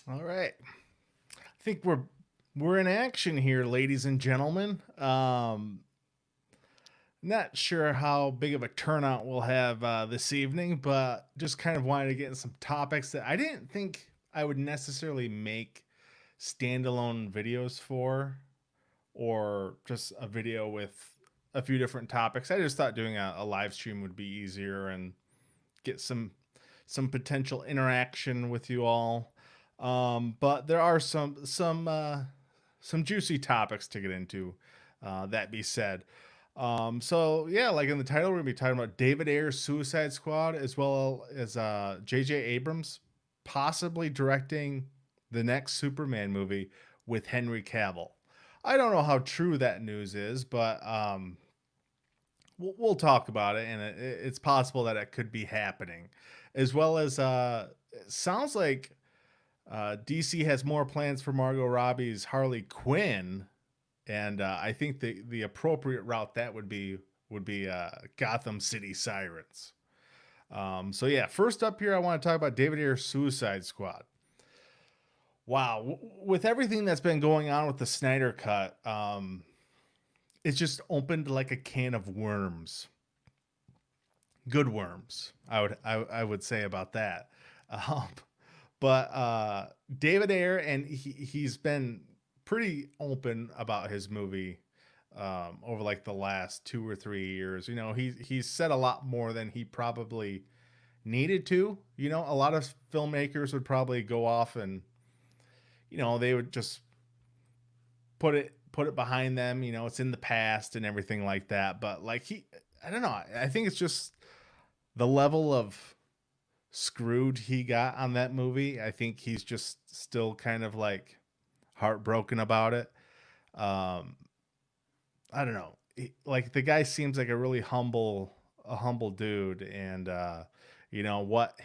All right. I think we're in action here, ladies and gentlemen. Not sure how big of a turnout we'll have this evening, but just kind of wanted to get in some topics that I didn't think I would necessarily make standalone videos for, or just a video with a few different topics. I just thought doing a live stream would be easier and get some potential interaction with you all. But there are some juicy topics to get into. That be said, so yeah, like in the title, we're gonna be talking about David Ayer's Suicide Squad, as well as J.J. Abrams possibly directing the next Superman movie with Henry Cavill. I don't know how true that news is, but we'll talk about it, and it's possible that it could be happening, as well as it sounds like DC has more plans for Margot Robbie's Harley Quinn, and I think the appropriate route that would be Gotham City Sirens. So yeah, first up here, I want to talk about David Ayer's Suicide Squad. Wow, with everything that's been going on with the Snyder Cut, it's just opened like a can of worms. Good worms, I would say about that. Um, but David Ayer, and he's been pretty open about his movie over like the last 2 or 3 years. You know, he's said a lot more than he probably needed to. You know, a lot of filmmakers would probably go off and, you know, they would just put it behind them. You know, it's in the past and everything like that. But like I don't know. I think it's just the level of screwed he got on that movie. I think he's just still kind of like heartbroken about it. Um, I don't know. Like the guy seems like a humble dude, and you know what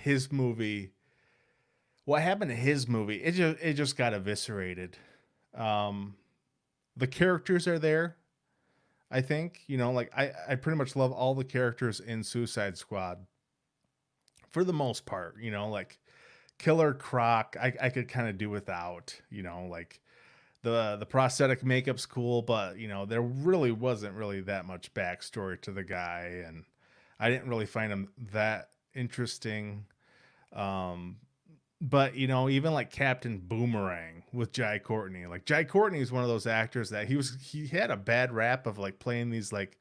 happened to his movie? It just got eviscerated. Um, the characters are there. I think, you know, like I pretty much love all the characters in Suicide Squad for the most part. You know, like Killer Croc, I could kind of do without. You know, like the prosthetic makeup's cool, but you know there really wasn't really that much backstory to the guy, and I didn't really find him that interesting. Um, but you know, even like Captain Boomerang with Jai Courtney, like Jai Courtney is one of those actors that he had a bad rap of like playing these like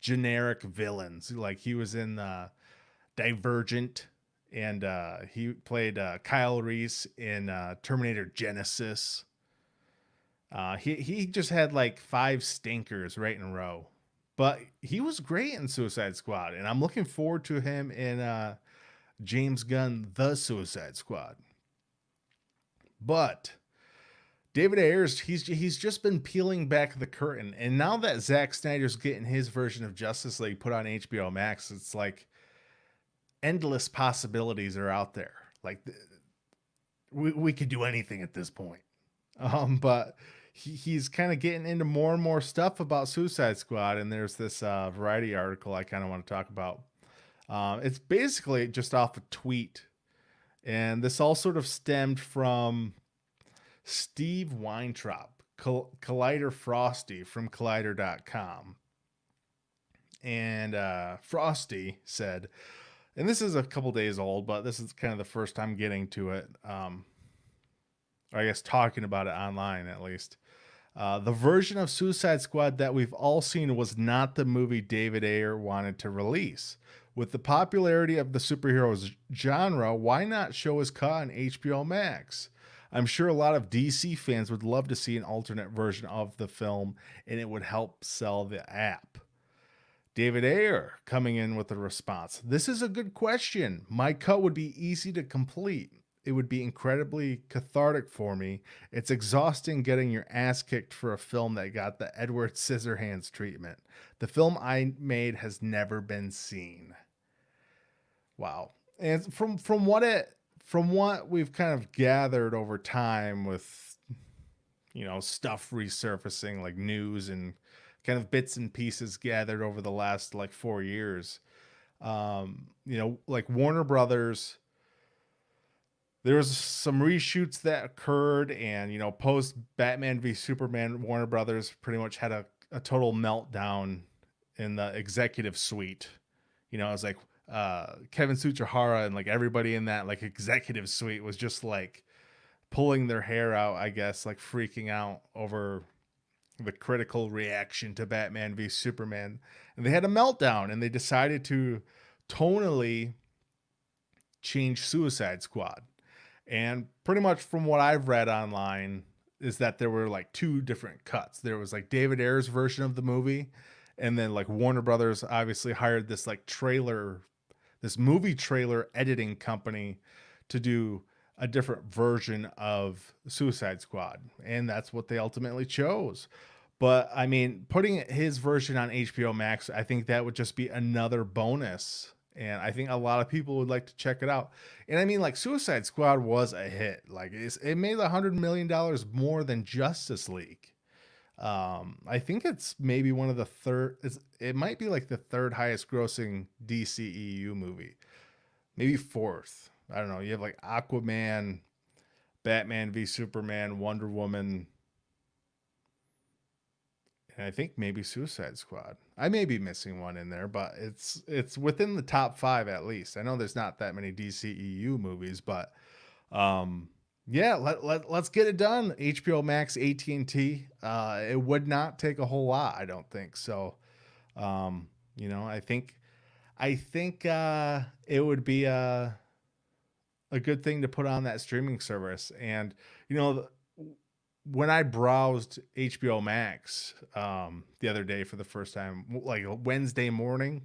generic villains. Like he was in Divergent, and he played Kyle Reese in Terminator Genesis. He just had like five stinkers right in a row, but he was great in Suicide Squad, and I'm looking forward to him in James Gunn The Suicide Squad. But David Ayers, he's just been peeling back the curtain, and now that Zack Snyder's getting his version of Justice League put on HBO Max, it's like endless possibilities are out there. Like we could do anything at this point. But he's kind of getting into more and more stuff about Suicide Squad, and there's this Variety article I kind of want to talk about. It's basically just off a tweet, and this all sort of stemmed from Steve Weintraub, Collider Frosty from Collider.com. And Frosty said, and this is a couple days old, but this is kind of the first time getting to it. Or I guess talking about it online at least. The version of Suicide Squad that we've all seen was not the movie David Ayer wanted to release. With the popularity of the superheroes genre, why not show his cut on HBO Max? I'm sure a lot of DC fans would love to see an alternate version of the film, and it would help sell the app. David Ayer coming in with a response. This is a good question. My cut would be easy to complete. It would be incredibly cathartic for me. It's exhausting getting your ass kicked for a film that got the Edward Scissorhands treatment. The film I made has never been seen. Wow. And from what we've kind of gathered over time with, you know, stuff resurfacing like news and kind of bits and pieces gathered over the last like 4 years, you know, like Warner Brothers there was some reshoots that occurred, and post Batman v Superman, Warner Brothers pretty much had a total meltdown in the executive suite. It was like Kevin Tsuchihara and like everybody in that like executive suite was just like pulling their hair out, I guess, like freaking out over the critical reaction to Batman v Superman. And they had a meltdown, and they decided to tonally change Suicide Squad. And pretty much from what I've read online is that there were like two different cuts. There was like David Ayer's version of the movie, and then like Warner Brothers obviously hired this like this movie trailer editing company to do a different version of Suicide Squad. And that's what they ultimately chose. But I mean, putting his version on HBO Max, I think that would just be another bonus. And I think a lot of people would like to check it out. And I mean, like Suicide Squad was a hit. Like it made $100 million more than Justice League. I think it's maybe one of the it might be like the third highest grossing DCEU movie, maybe fourth. I don't know. You have like Aquaman, Batman v Superman, Wonder Woman, and I think maybe Suicide Squad. I may be missing one in there, but it's within the top 5 at least. I know there's not that many DCEU movies, but yeah, let's get it done. HBO Max, AT&T. It would not take a whole lot, I don't think. So, I think it would be a good thing to put on that streaming service. And when I browsed HBO Max the other day for the first time, like Wednesday morning,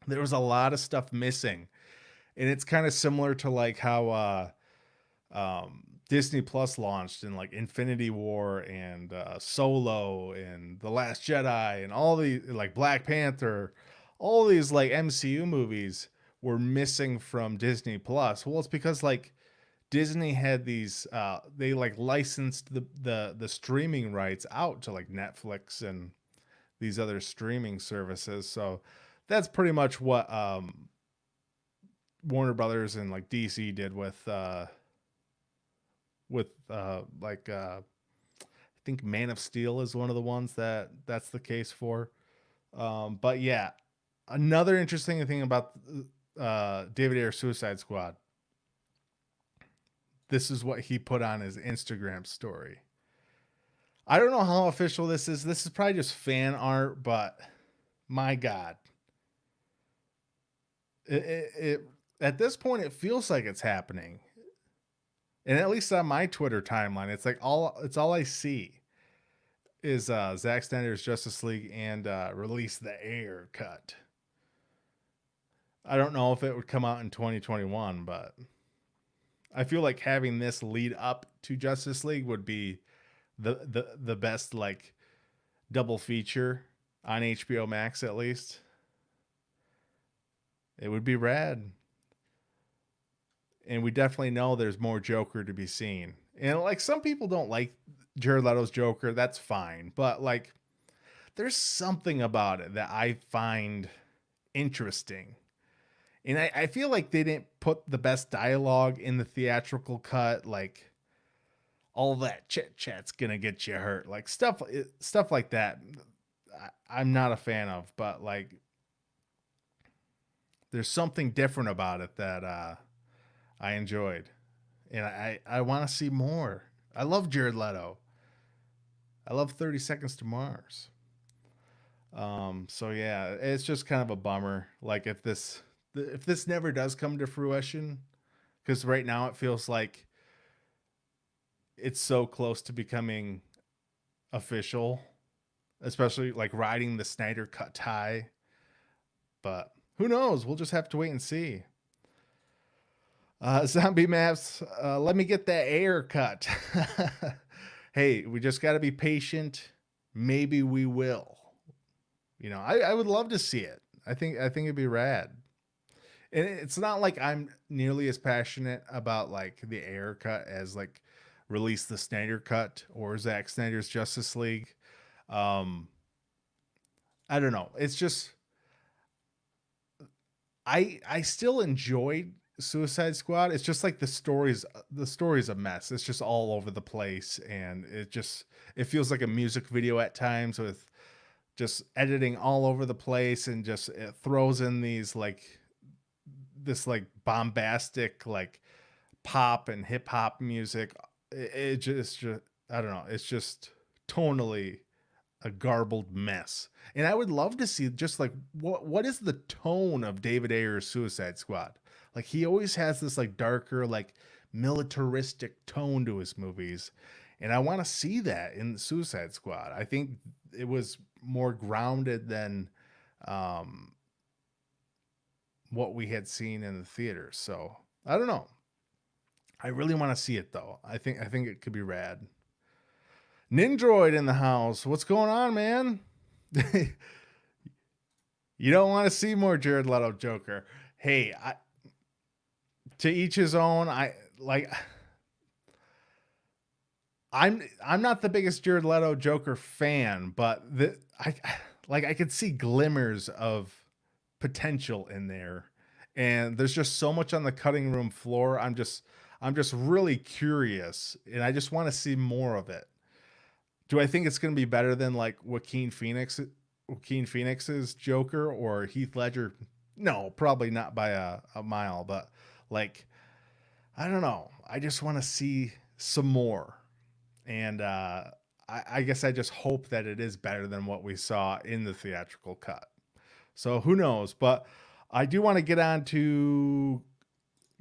there was a lot of stuff missing, and it's kind of similar to like how Disney Plus launched in like Infinity War and Solo and The Last Jedi and all the like Black Panther, all these like MCU movies were missing from Disney Plus. Well, it's because like Disney had these they like licensed the streaming rights out to like Netflix and these other streaming services. So that's pretty much what Warner Brothers and like DC did with I think Man of Steel is one of the ones that's the case for. But yeah, another interesting thing about David Ayer Suicide Squad. This is what he put on his Instagram story. I don't know how official this is. This is probably just fan art, but my God. It at this point, it feels like it's happening. And at least on my Twitter timeline, it's like it's all I see is Zack Snyder's Justice League and release the Ayer cut. I don't know if it would come out in 2021, but I feel like having this lead up to Justice League would be the best like double feature on HBO Max at least. It would be rad. And we definitely know there's more Joker to be seen. And like some people don't like Jared Leto's Joker, that's fine. But like there's something about it that I find interesting. And I feel like they didn't put the best dialogue in the theatrical cut. Like all that chit chat's gonna get you hurt. Like stuff like that. I'm not a fan of, but like there's something different about it that I enjoyed. And I want to see more. I love Jared Leto. I love 30 Seconds to Mars. So yeah, it's just kind of a bummer. Like if this never does come to fruition, because right now it feels like it's so close to becoming official, especially like riding the Snyder cut high. But who knows? We'll just have to wait and see. Zombie Maps, let me get that Ayer cut. Hey, we just got to be patient. Maybe we will. I would love to see it. I think it'd be rad. And it's not like I'm nearly as passionate about like the Ayer cut as like release the Snyder cut or Zack Snyder's Justice League. I don't know. It's just I still enjoyed Suicide Squad. It's just like the story's a mess. It's just all over the place, and it feels like a music video at times with just editing all over the place, and just it throws in this like bombastic like pop and hip hop music. It just I don't know. It's just tonally a garbled mess. And I would love to see just like what is the tone of David Ayer's Suicide Squad? Like he always has this like darker, like militaristic tone to his movies. And I want to see that in the Suicide Squad. I think it was more grounded than um what we had seen in the theaters. So I don't know. I really want to see it though. I think it could be rad. Nindroid in the house. What's going on, man? You don't want to see more Jared Leto Joker. Hey, to each his own. I'm not the biggest Jared Leto Joker fan, but I could see glimmers of potential in there. And there's just so much on the cutting room floor. I'm just really curious, and I just want to see more of it. Do I think it's going to be better than like Joaquin Phoenix's Joker or Heath Ledger? No, probably not by a mile, but like I don't know. I just want to see some more. And I guess I just hope that it is better than what we saw in the theatrical cut. So who knows? But I do want to get on to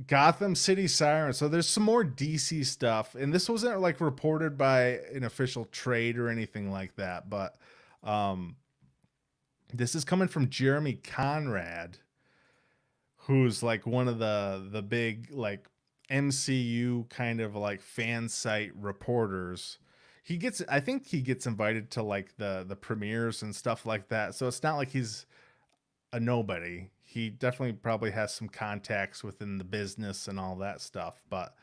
Gotham City Sirens. So there's some more DC stuff, and this wasn't like reported by an official trade or anything like that, but um, this is coming from Jeremy Conrad, who's like one of the big like MCU kind of like fan site reporters. I think he gets invited to like the premieres and stuff like that. So it's not like he's a nobody. He definitely probably has some contacts within the business and all that stuff. But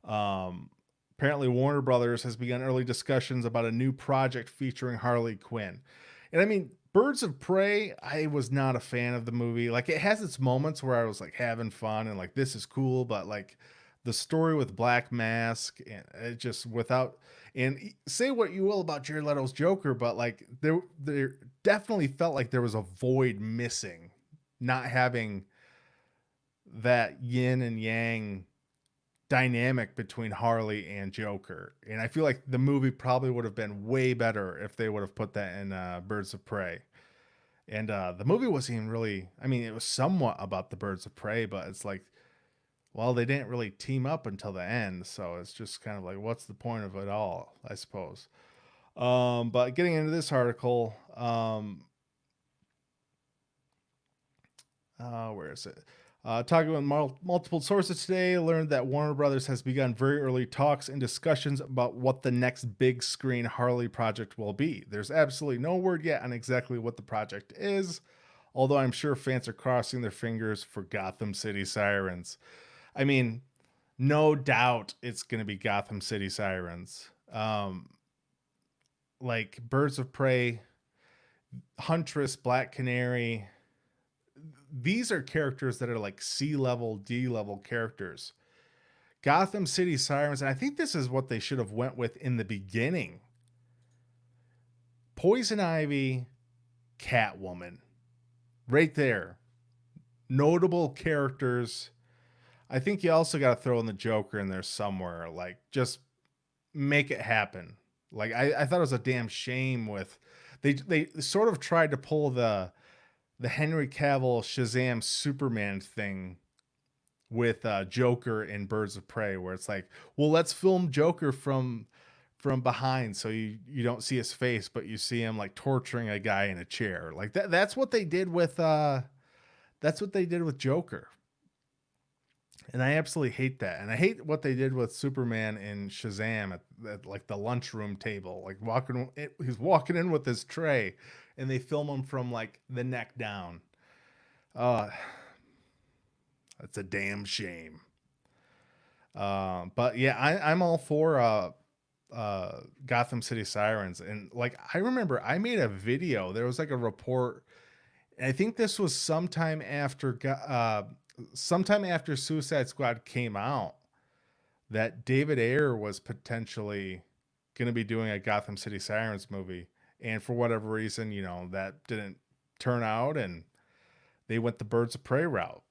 apparently Warner Brothers has begun early discussions about a new project featuring Harley Quinn. And I mean, Birds of Prey, I was not a fan of the movie. Like it has its moments where I was like having fun and like this is cool, but like the story with Black Mask and it just without and say what you will about Jared Leto's Joker, but like there definitely felt like there was a void missing, not having that yin and yang dynamic between Harley and Joker. And I feel like the movie probably would have been way better if they would have put that in Birds of Prey. And the movie wasn't even really, I mean, it was somewhat about the Birds of Prey, but it's like, well, they didn't really team up until the end. So it's just kind of like, what's the point of it all, I suppose. But getting into this article, where is it? Talking with multiple sources today, learned that Warner Brothers has begun very early talks and discussions about what the next big screen Harley project will be. There's absolutely no word yet on exactly what the project is, although I'm sure fans are crossing their fingers for Gotham City Sirens. I mean, no doubt it's going to be Gotham City Sirens. Like Birds of Prey, Huntress, Black Canary, these are characters that are like C level, D level characters. Gotham City Sirens, and I think this is what they should have went with in the beginning. Poison Ivy, Catwoman, right there. Notable characters. I think you also got to throw in the Joker in there somewhere. Like, just make it happen. Like, I thought it was a damn shame with they sort of tried to pull the Henry Cavill Shazam Superman thing with Joker in Birds of Prey, where it's like, well, let's film Joker from behind so you don't see his face, but you see him like torturing a guy in a chair. Like that's what they did with Joker. And I absolutely hate that. And I hate what they did with Superman in Shazam at like the lunchroom table. Like he's walking in with his tray and they film him from like the neck down. That's a damn shame. But yeah, I'm all for Gotham City Sirens. And like, I remember I made a video. There was like a report. And I think this was sometime after sometime after Suicide Squad came out, that David Ayer was potentially going to be doing a Gotham City Sirens movie. And for whatever reason, you know, that didn't turn out and they went the Birds of Prey route.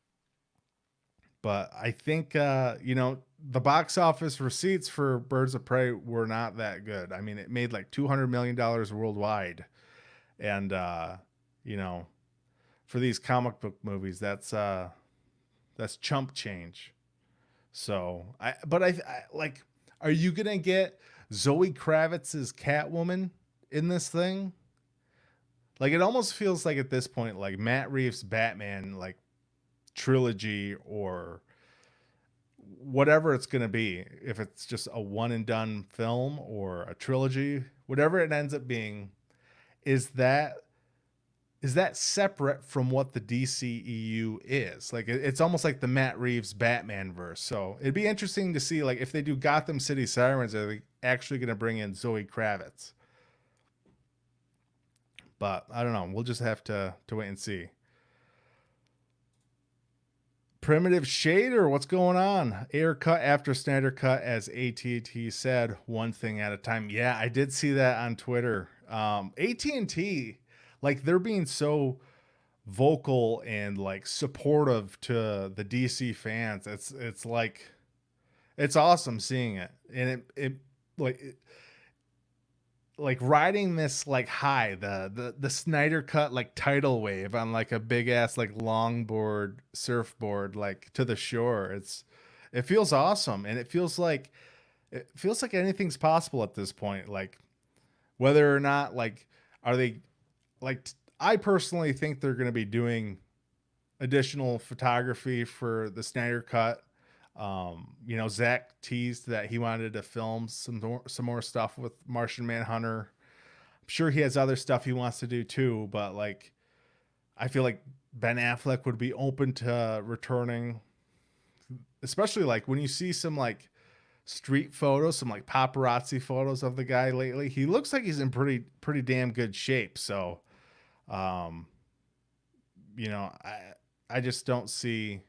But I think, you know, the box office receipts for Birds of Prey were not that good. I mean, it made like $200 million worldwide. And, you know, for these comic book movies, that's chump change. So I like, are you gonna get Zoe Kravitz's Catwoman in this thing? Like, it almost feels like at this point, like Matt Reeves' Batman, like trilogy or whatever it's gonna be. If it's just a one and done film or a trilogy, whatever it ends up being, is that separate from what the DCEU is? Like, it's almost like the Matt Reeves Batman verse. So it'd be interesting to see, like, if they do Gotham City Sirens, are they actually going to bring in Zoe Kravitz? But I don't know. We'll just have to wait and see. Primitive Shader, what's going on? Air cut after Snyder cut, as AT&T said, one thing at a time. Yeah, I did see that on Twitter. AT&T, like, they're being so vocal and like supportive to the DC fans. It's like, it's awesome seeing it. And like riding this like high, the Snyder cut like tidal wave on like a big ass like longboard surfboard like to the shore. It feels awesome, and it feels like anything's possible at this point. Like, whether or not, like, are they like, I personally think they're going to be doing additional photography for the Snyder cut. You know, Zach teased that he wanted to film some more stuff with Martian Manhunter. I'm sure he has other stuff he wants to do too, but like, I feel like Ben Affleck would be open to returning, especially like when you see some like street photos, some like paparazzi photos of the guy lately. He looks like he's in pretty damn good shape. So, you know, I just don't see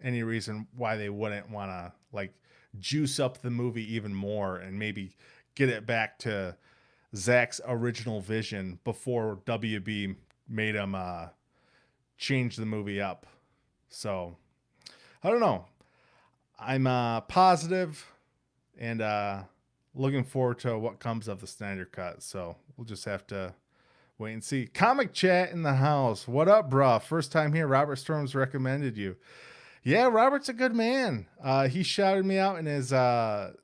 any reason why they wouldn't want to like juice up the movie even more and maybe get it back to Zach's original vision before WB made him change the movie up. So I don't know. I'm positive and looking forward to what comes of the Snyder cut. So we'll just have to wait and see. Comic Chat in the house. What up, bruh? First time here. Robert Storms recommended you. Yeah, Robert's a good man. He shouted me out in his HBO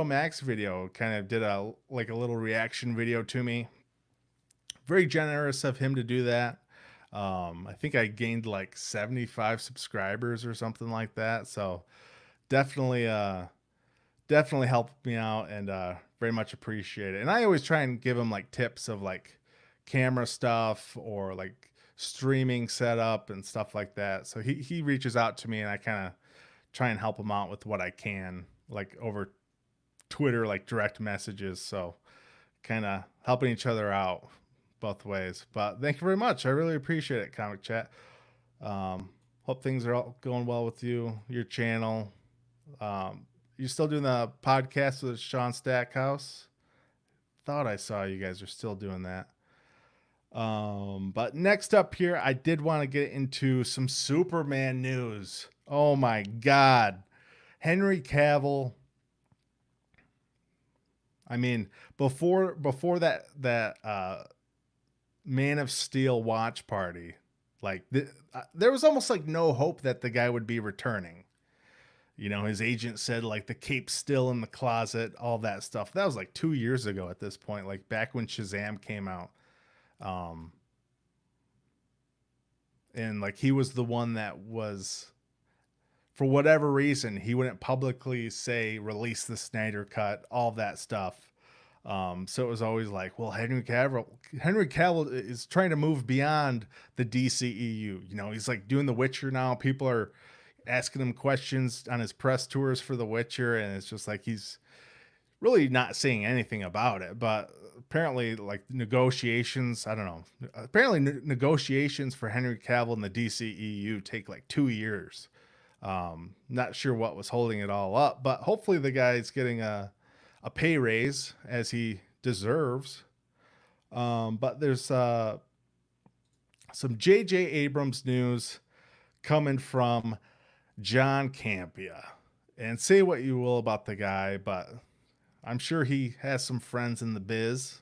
Max video. Kind of did a little reaction video to me. Very generous of him to do that. I think I gained like 75 subscribers or something like that. So definitely helped me out, and very much appreciate it. And I always try and give him like tips of like camera stuff or like streaming setup and stuff like that. So he reaches out to me, and I kind of try and help him out with what I can, like over Twitter, like direct messages. So kind of helping each other out both ways. But thank you very much. I really appreciate it, Comic Chat. Hope things are all going well with you, your channel. You still doing the podcast with Sean Stackhouse? Thought I saw you guys are still doing that. But next up here, I did want to get into some Superman news. Oh my God. Henry Cavill. I mean, before that Man of Steel watch party, like there was almost like no hope that the guy would be returning. You know, his agent said like the cape's still in the closet, all that stuff. That was like 2 years ago at this point, like back when Shazam came out. And like he was the one that was, for whatever reason, he wouldn't publicly say release the Snyder cut, all that stuff. So it was always like, well, Henry Cavill is trying to move beyond the DCEU. You know, he's like doing The Witcher now. People are asking him questions on his press tours for The Witcher, and it's just like he's really not saying anything about it. But apparently like negotiations, I don't know. Apparently negotiations for Henry Cavill in the DCEU take like 2 years. Not sure what was holding it all up, but hopefully the guy's getting a pay raise as he deserves. But there's some J.J. Abrams news coming from John Campea. And say what you will about the guy, but I'm sure he has some friends in the biz.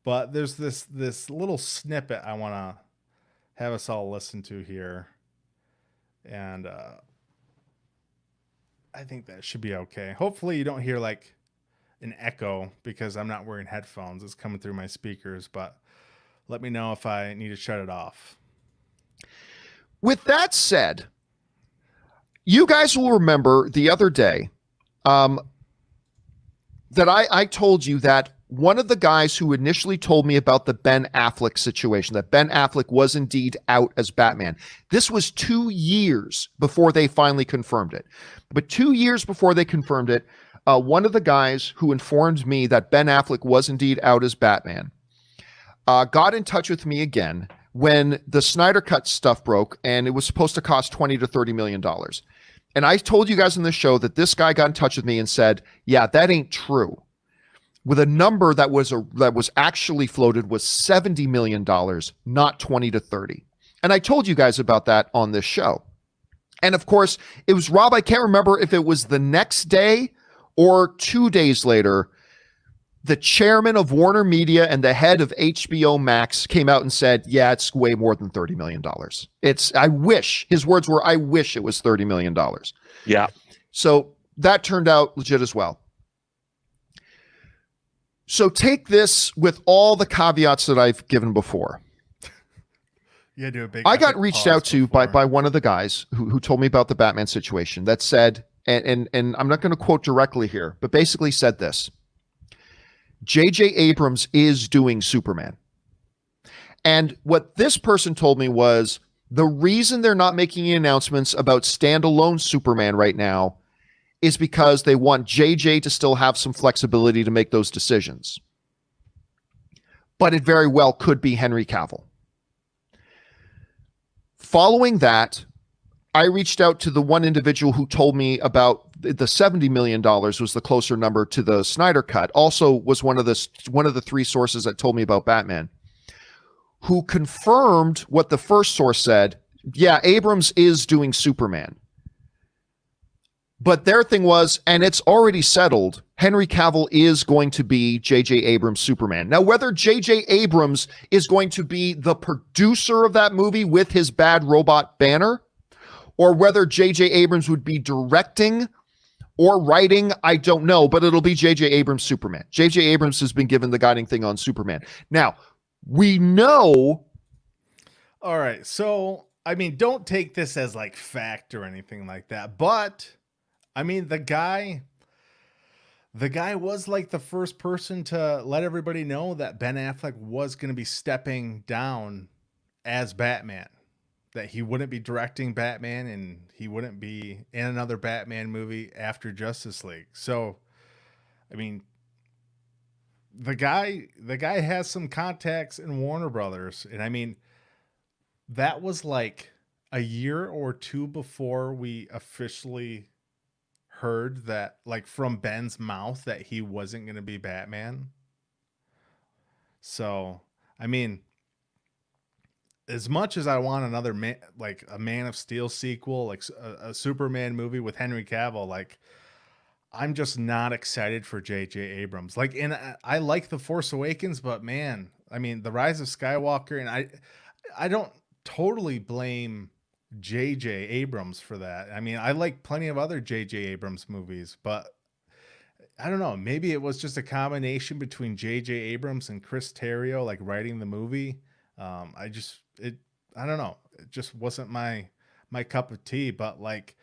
But there's this little snippet I want to have us all listen to here. And I think that should be okay. Hopefully you don't hear like an echo because I'm not wearing headphones. It's coming through my speakers, but let me know if I need to shut it off. With that said, you guys will remember the other day that I told you that one of the guys who initially told me about the Ben Affleck situation, that Ben Affleck was indeed out as Batman. This was 2 years before they finally confirmed it. But 2 years before they confirmed it, one of the guys who informed me that Ben Affleck was indeed out as Batman got in touch with me again when the Snyder Cut stuff broke, and it was supposed to cost $20 to $30 million. And I told you guys in the show that this guy got in touch with me and said, yeah, that ain't true. With a number that was actually floated was $70 million, not 20 to 30. And I told you guys about that on this show. And of course, it was Rob. I can't remember if it was the next day or 2 days later. The chairman of Warner Media and the head of HBO Max came out and said, yeah, it's way more than $30 million. I wish, his words were, I wish it was $30 million. Yeah. So that turned out legit as well. So take this with all the caveats that I've given before. Yeah, do a big. I got reached out to by one of the guys who told me about the Batman situation that said, and I'm not going to quote directly here, but basically said this. J.J. Abrams is doing Superman. And what this person told me was the reason they're not making any announcements about standalone Superman right now is because they want JJ to still have some flexibility to make those decisions. But it very well could be Henry Cavill. Following that, I reached out to the one individual who told me about the $70 million was the closer number to the Snyder Cut. Also was one of the three sources that told me about Batman, who confirmed what the first source said. Yeah, Abrams is doing Superman. But their thing was, and it's already settled, Henry Cavill is going to be J.J. Abrams' Superman. Now, whether J.J. Abrams is going to be the producer of that movie with his bad robot banner, or whether J.J. Abrams would be directing or writing, I don't know, but it'll be J.J. Abrams' Superman. J.J. Abrams has been given the guiding thing on Superman. Now, we know... All right, so, I mean, don't take this as, like, fact or anything like that, but... I mean, the guy was like the first person to let everybody know that Ben Affleck was going to be stepping down as Batman, that he wouldn't be directing Batman and he wouldn't be in another Batman movie after Justice League. So, I mean, the guy has some contacts in Warner Brothers. And I mean, that was like a year or two before we officially heard that, like, from Ben's mouth that he wasn't going to be Batman. So, I mean, as much as I want another like a Man of Steel sequel, like a Superman movie with Henry Cavill, like, I'm just not excited for J.J. Abrams. Like, and I like The Force Awakens, but man, I mean, The Rise of Skywalker, and I don't totally blame J.J. Abrams for that. I mean, I like plenty of other J.J. Abrams movies, but I don't know. Maybe it was just a combination between J.J. Abrams and Chris Terrio, like, writing the movie. I don't know. It just wasn't my cup of tea. But like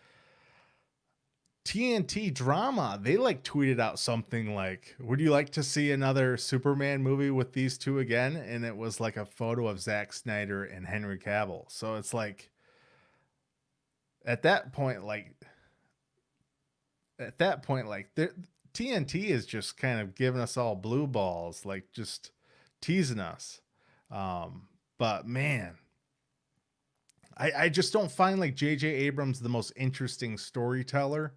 TNT Drama, they like tweeted out something like, "Would you like to see another Superman movie with these two again?" And it was like a photo of Zack Snyder and Henry Cavill. So it's like, at that point, like TNT is just kind of giving us all blue balls, like just teasing us. But man, I just don't find like J.J. Abrams the most interesting storyteller.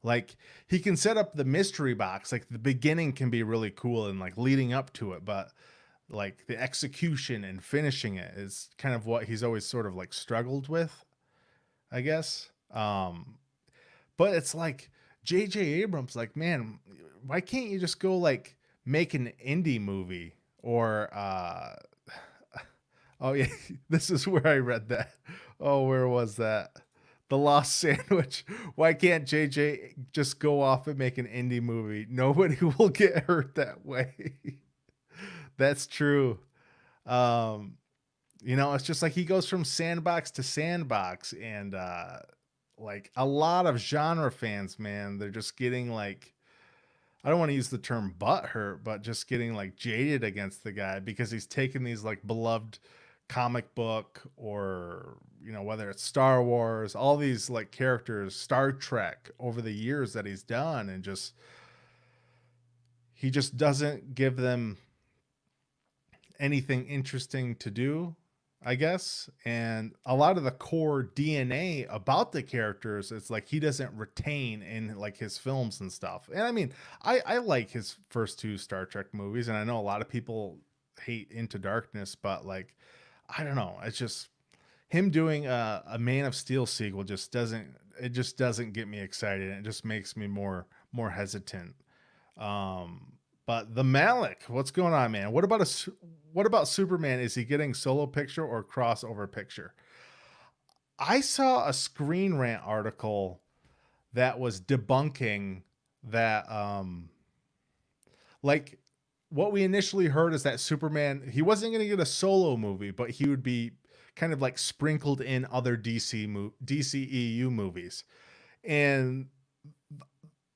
Like he can set up the mystery box, like the beginning can be really cool and like leading up to it, but like the execution and finishing it is kind of what he's always sort of like struggled with, I guess. But it's like J.J. Abrams, like, man, why can't you just go like make an indie movie or oh yeah, this is where I read that. Oh, where was that? The Lost Sandwich. Why can't JJ just go off and make an indie movie? Nobody will get hurt that way. That's true. Um, it's just like he goes from sandbox to sandbox, and like a lot of genre fans, man, they're just getting like, I don't want to use the term butthurt, but just getting like jaded against the guy because he's taken these like beloved comic book or, whether it's Star Wars, all these like characters, Star Trek over the years that he's done, and he just doesn't give them anything interesting to do, I guess. And a lot of the core DNA about the characters, it's like he doesn't retain in like his films and stuff. And I mean, I like his first two Star Trek movies, and I know a lot of people hate Into Darkness, but like, I don't know. It's just him doing a Man of Steel sequel just doesn't get me excited. It just makes me more hesitant. But the Malik, what's going on, man? What about Superman? Is he getting solo picture or crossover picture? I saw a Screen Rant article that was debunking that like what we initially heard is that Superman, he wasn't going to get a solo movie, but he would be kind of like sprinkled in other DCEU movies. And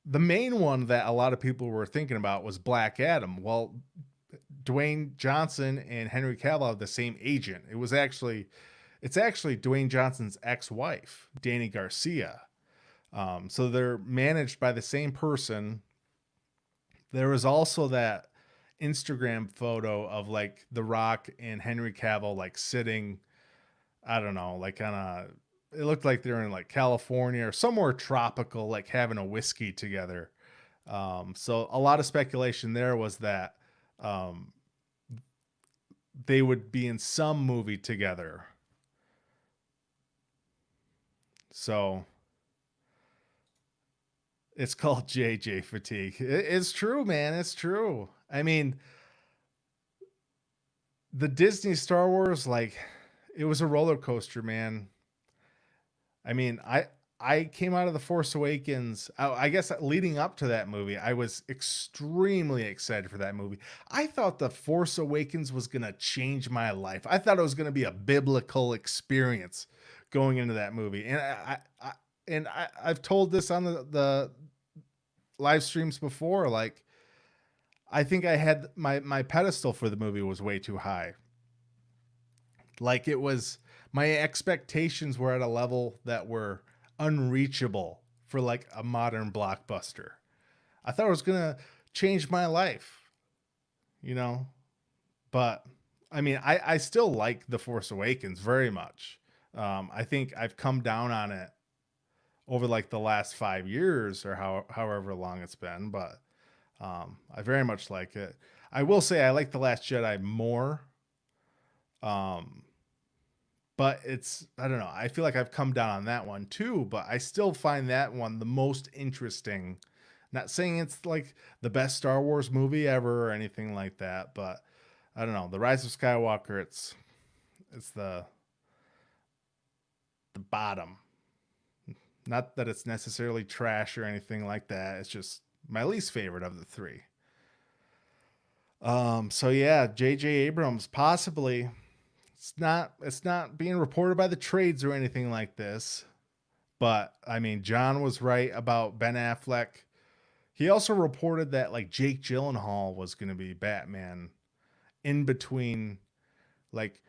the main one that a lot of people were thinking about was Black Adam. Well, Dwayne Johnson and Henry Cavill have the same agent. It's actually Dwayne Johnson's ex-wife, Danny Garcia. So they're managed by the same person. There was also that Instagram photo of like The Rock and Henry Cavill like sitting, I don't know, like it looked like they're in like California or somewhere tropical, like having a whiskey together. So a lot of speculation there was that they would be in some movie together. So it's called JJ fatigue. It's true, man. It's true. I mean, the Disney Star Wars, like, it was a roller coaster, man. I mean, I came out of The Force Awakens. I guess leading up to that movie, I was extremely excited for that movie. I thought The Force Awakens was going to change my life. I thought it was going to be a biblical experience going into that movie. And I've told this on the live streams before. Like, I think I had my pedestal for the movie was way too high. Like, it was, my expectations were at a level that were unreachable for like a modern blockbuster. I thought it was going to change my life, but I mean, I still like The Force Awakens very much. I think I've come down on it over like the last 5 years or however long it's been, but I very much like it. I will say I like The Last Jedi more. But I don't know. I feel like I've come down on that one too, but I still find that one the most interesting. Not saying it's like the best Star Wars movie ever or anything like that, but I don't know. The Rise of Skywalker, it's the bottom. Not that it's necessarily trash or anything like that. It's just my least favorite of the three. So yeah, J.J. Abrams possibly. It's not being reported by the trades or anything like this. But I mean, John was right about Ben Affleck. He also reported that like Jake Gyllenhaal was going to be Batman in between, like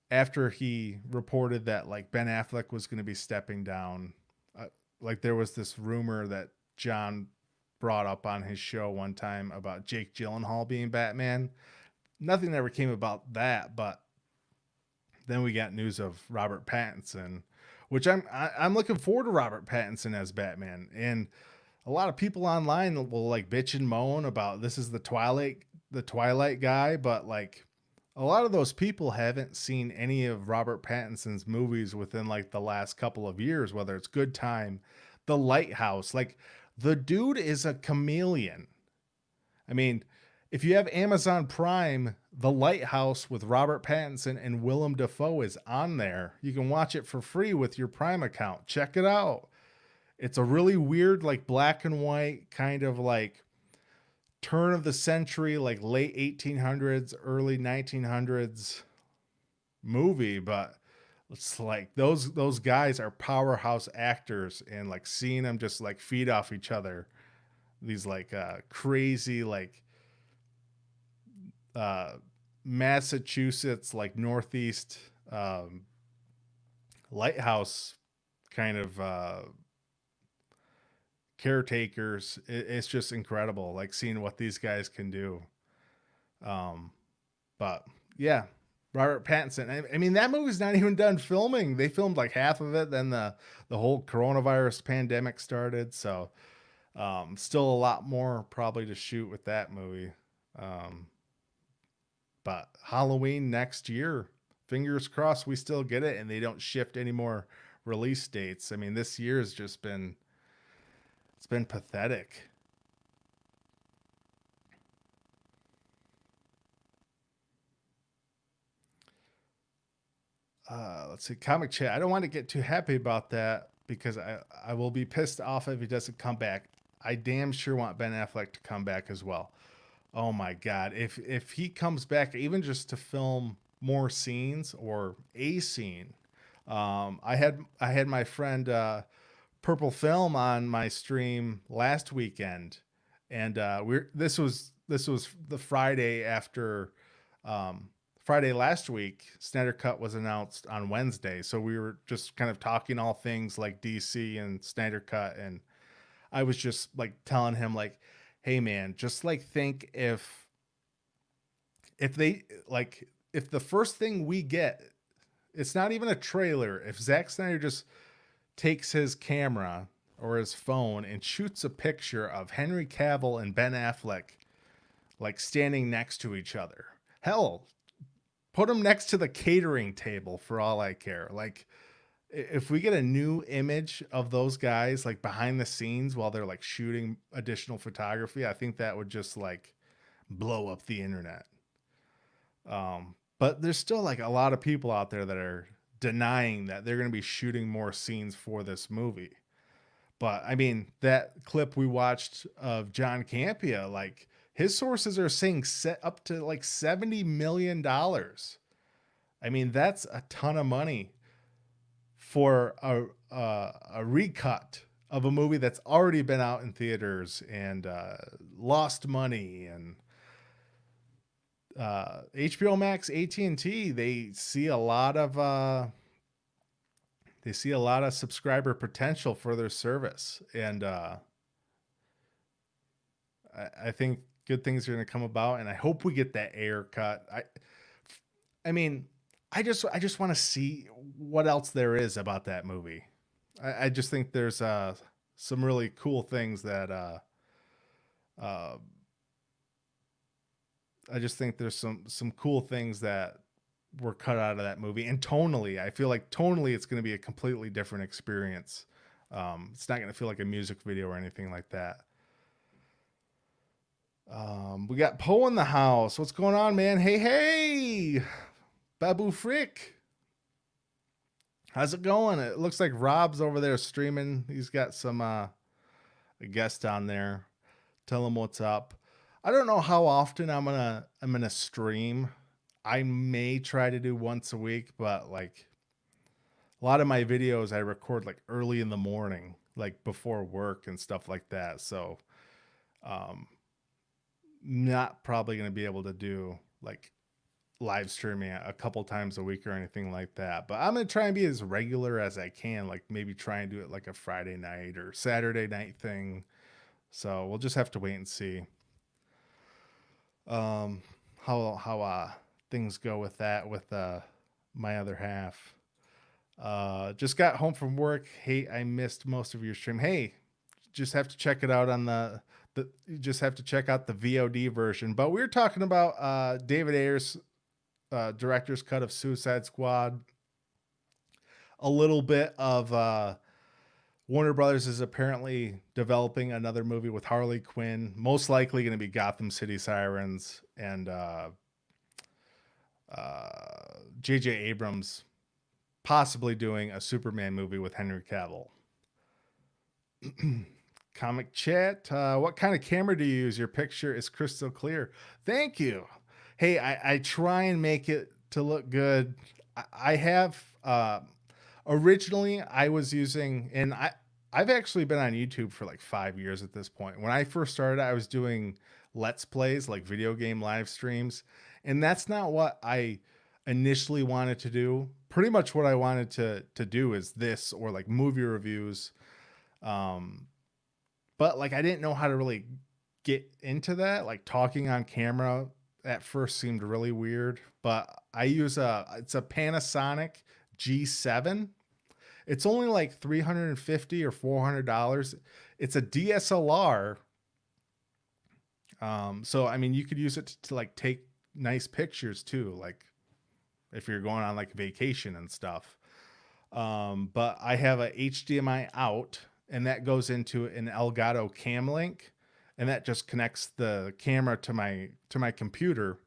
after he reported that like Ben Affleck was going to be stepping down. Like there was this rumor that John brought up on his show one time about Jake Gyllenhaal being Batman. Nothing ever came about that, but then we got news of Robert Pattinson, which I'm looking forward to Robert Pattinson as Batman. And a lot of people online will like bitch and moan about this is the Twilight guy, but like a lot of those people haven't seen any of Robert Pattinson's movies within like the last couple of years, whether it's Good Time, The Lighthouse. Like the dude is a chameleon. I mean, if you have Amazon Prime, The Lighthouse with Robert Pattinson and Willem Dafoe is on there. You can watch it for free with your Prime account. Check it out. It's a really weird, like black and white kind of like turn of the century, like late 1800s, early 1900s movie, but it's like those guys are powerhouse actors, and like seeing them just like feed off each other, these like crazy like Massachusetts, like Northeast lighthouse kind of caretakers. It's just incredible, like seeing what these guys can do. But yeah, Robert Pattinson. I mean, that movie's not even done filming. They filmed like half of it, then the whole coronavirus pandemic started. So still a lot more probably to shoot with that movie. But Halloween next year, fingers crossed we still get it and they don't shift any more release dates. I mean, this year has just been, it's been pathetic. Let's see, comic chat. I don't want to get too happy about that because I will be pissed off if he doesn't come back. I damn sure want Ben Affleck to come back as well. Oh my God. If he comes back, even just to film more scenes or a scene. I had my friend Purple Film on my stream last weekend, and this was the Friday after Friday last week. Snyder Cut was announced on Wednesday, so we were just kind of talking all things like DC and Snyder Cut, and I was just like telling him like, hey man, just like think if they like if the first thing we get, it's not even a trailer, if Zack Snyder just takes his camera or his phone and shoots a picture of Henry Cavill and Ben Affleck like standing next to each other. Hell, put them next to the catering table for all I care. Like if we get a new image of those guys like behind the scenes while they're like shooting additional photography, I think that would just like blow up the internet. But there's still like a lot of people out there that are denying that they're going to be shooting more scenes for this movie. But I mean, that clip we watched of John Campea, like his sources are saying set up to like $70 million. I mean, that's a ton of money for a recut of a movie that's already been out in theaters and lost money. And HBO Max, AT&T, they see a lot of subscriber potential for their service, and I think good things are going to come about, and I hope we get that Ayer cut. I mean, I just want to see what else there is about that movie. I just think there's some really cool things that I just think there's some cool things that were cut out of that movie. And tonally, I feel like tonally it's going to be a completely different experience. It's not going to feel like a music video or anything like that. We got Poe in the house. What's going on, man? Hey, Babu Frick. How's it going? It looks like Rob's over there streaming. He's got some a guest on there. Tell him what's up. I don't know how often I'm gonna stream. I may try to do once a week, but like a lot of my videos I record like early in the morning, like before work and stuff like that. So not probably going to be able to do like live streaming a couple times a week or anything like that. But I'm going to try and be as regular as I can, like maybe try and do it like a Friday night or Saturday night thing, So we'll just have to wait and see how things go with that with my other half. Just got home from work. Hey, I missed most of your stream. Hey, just have to check it out on you just have to check out the VOD version. But we were talking about David Ayer's director's cut of Suicide Squad. A little bit of Warner Brothers is apparently developing another movie with Harley Quinn, most likely going to be Gotham City Sirens, and J.J. Abrams possibly doing a Superman movie with Henry Cavill. Comic chat. What kind of camera do you use? Your picture is crystal clear. Thank you. Hey, I try and make it to look good. I have originally I was using, and I've actually been on YouTube for like 5 years at this point. When I first started, I was doing Let's Plays, like video game live streams. And that's not what I initially wanted to do. Pretty much what I wanted to do is this, or like movie reviews. But like I didn't know how to really get into that. Like talking on camera at first seemed really weird. But I use it's a Panasonic G7. It's only like $350 or $400. It's a DSLR. So I mean, you could use it to like take nice pictures too, like if you're going on like vacation and stuff. But I have a HDMI out, and that goes into an Elgato Cam Link, and that just connects the camera to my computer.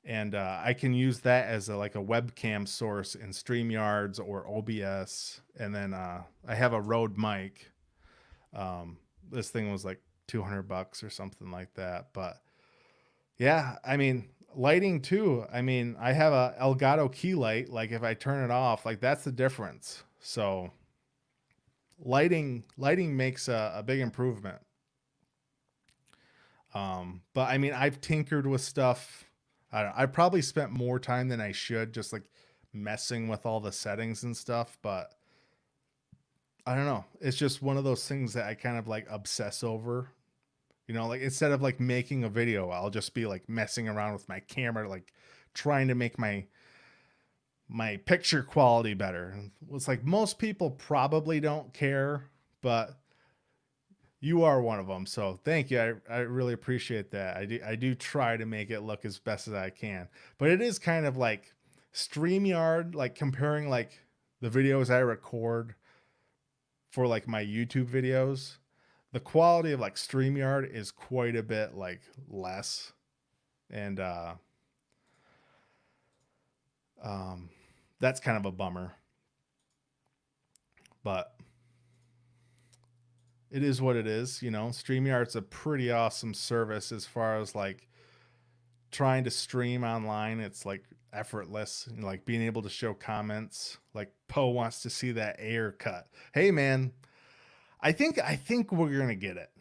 And I can use that as like a webcam source in StreamYards or OBS. And then I have a Rode mic. This thing was like $200 or something like that. But yeah, I mean, lighting too. I mean, I have a Elgato Key Light. Like if I turn it off, like that's the difference. So lighting makes a big improvement. But I mean, I've tinkered with stuff. I don't know, I probably spent more time than I should just like messing with all the settings and stuff, but I don't know. It's just one of those things that I kind of like obsess over. You know, like instead of like making a video, I'll just be like messing around with my camera, like trying to make my picture quality better. It's like most people probably don't care, but you are one of them. So thank you. I really appreciate that. I do try to make it look as best as I can, but it is kind of like StreamYard, like comparing like the videos I record for like my YouTube videos. The quality of like StreamYard is quite a bit like less. And that's kind of a bummer. But it is what it is, you know. StreamYard's a pretty awesome service as far as like trying to stream online. It's like effortless, and like being able to show comments. Like Poe wants to see that Ayer cut. Hey man, I think we're gonna get it.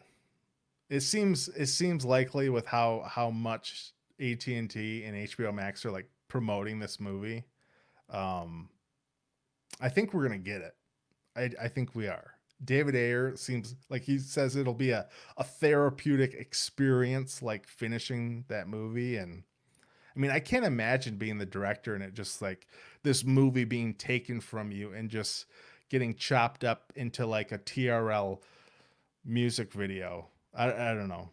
It seems likely with how much AT&T and HBO Max are like promoting this movie. I think we're gonna get it. I think we are. David Ayer seems like he says it'll be a therapeutic experience, like finishing that movie. And I mean, I can't imagine being the director and it just like this movie being taken from you and just getting chopped up into like a TRL music video. I don't know.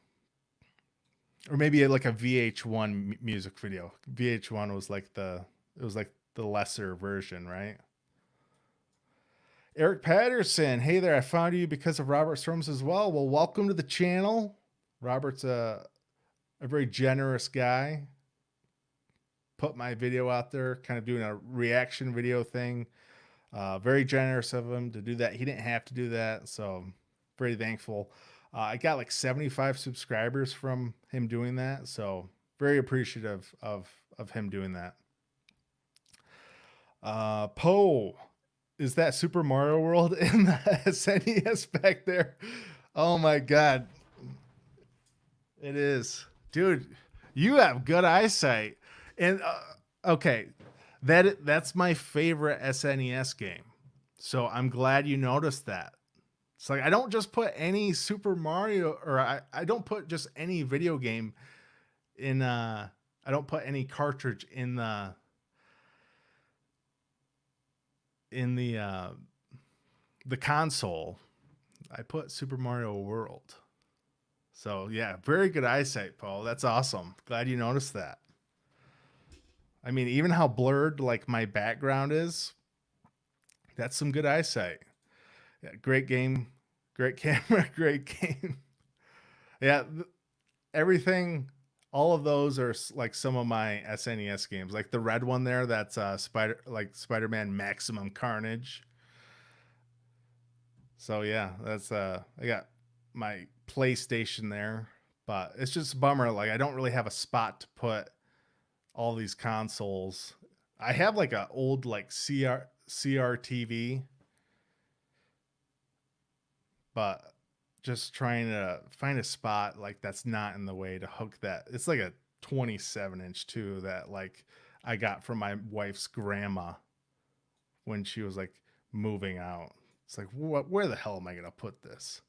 Or maybe like a VH1 music video. VH1 was like the lesser version, right? Eric Patterson, hey there, I found you because of Robert Storms as well. Well, welcome to the channel. Robert's a very generous guy. Put my video out there, kind of doing a reaction video thing. Very generous of him to do that. He didn't have to do that, so very thankful. I got like 75 subscribers from him doing that, so very appreciative of him doing that. Poe. Is that Super Mario World in the SNES back there? Oh my God. It is. Dude, you have good eyesight. And okay, that's my favorite SNES game. So I'm glad you noticed that. It's like I don't just put any Super Mario, or I don't put just any video game in I don't put any cartridge in the console. I put Super Mario World. So yeah, very good eyesight, Paul. That's awesome. Glad you noticed that. I mean, even how blurred like my background is, that's some good eyesight. Yeah, great game, great camera, great game. Yeah, everything, all of those are like some of my SNES games. Like the red one there, that's Spider-Man Maximum Carnage. So yeah, that's I got my PlayStation there, but it's just a bummer. Like I don't really have a spot to put all these consoles. I have like a old like CRTV, but just trying to find a spot like that's not in the way to hook that. It's like a 27-inch too that like I got from my wife's grandma when she was like moving out. It's like, what? Where the hell am I gonna put this?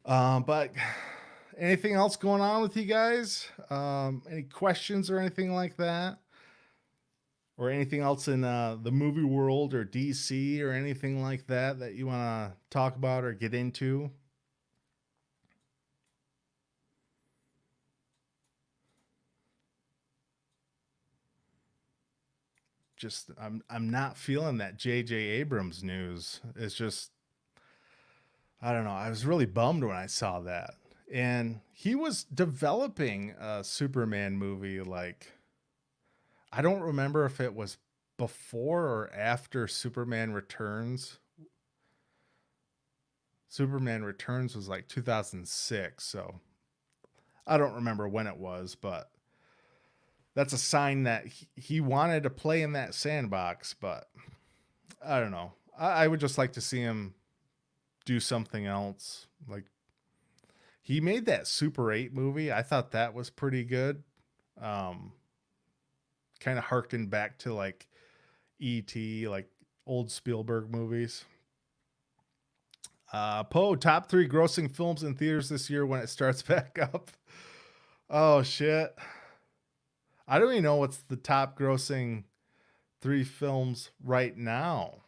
But anything else going on with you guys? Any questions or anything like that? Or anything else in the movie world or DC or anything like that that you want to talk about or get into? Just I'm not feeling that J.J. Abrams news. It's just I don't know. I was really bummed when I saw that. And he was developing a Superman movie like I don't remember if it was before or after Superman Returns. Superman Returns was like 2006, so I don't remember when it was, but that's a sign that he wanted to play in that sandbox, but I don't know. I would just like to see him do something else. Like he made that Super 8 movie. I thought that was pretty good. Um, kind of harkened back to like E.T., like old Spielberg movies. Poe, top 3 grossing films in theaters this year when it starts back up. Oh, shit. I don't even know what's the top grossing 3 films right now.